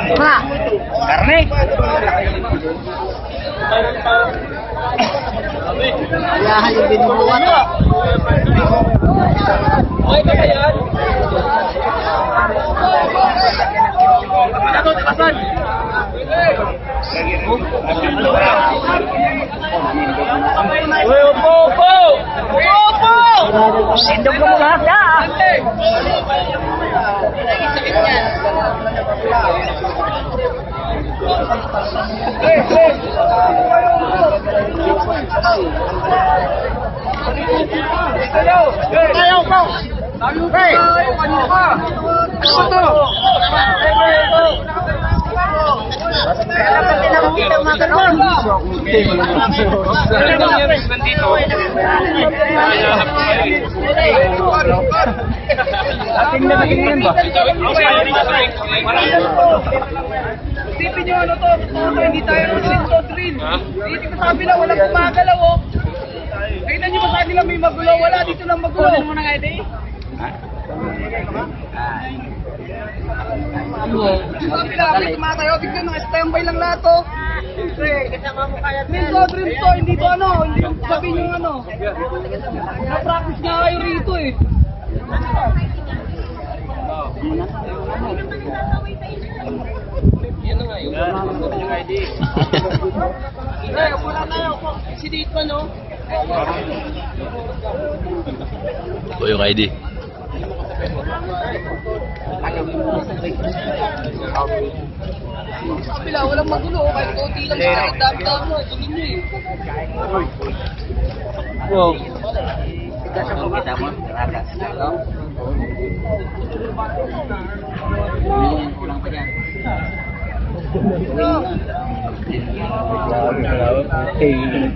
Ha? Karne? Ayahan yung binubuan to. Okay ba yan? Ano, takasan? Uy, upo! Sindog ka mo lahat na. Ayaw ko. Hey! Kanino ka? Ano ba to? Kaya dapat tinamukita mga ganon. Ating na yan ba? Isipin nyo ano to, hindi tayo sinto drill. Dito ko sabi na walang gumagalaw oh. Nakita nyo ba sa nila may magulo? Wala dito lang magulo. Ano mo na nga ito Sabi na, may tumatayo. Tignan na, standby lang lahat to. Minto drill to, hindi to ano. Hindi sabihin yung ano. Na-practice nga kayo rito eh. Yan na nga yun. Yung ID. Wala tayo. Si date pa no? Ito yung ID. Sabi lang, walang magulo. Kahit konti lang sa dami-dami mo. Tingin nyo eh. Wow. Kita mo, ragas. Kulang pa dyan. Hey.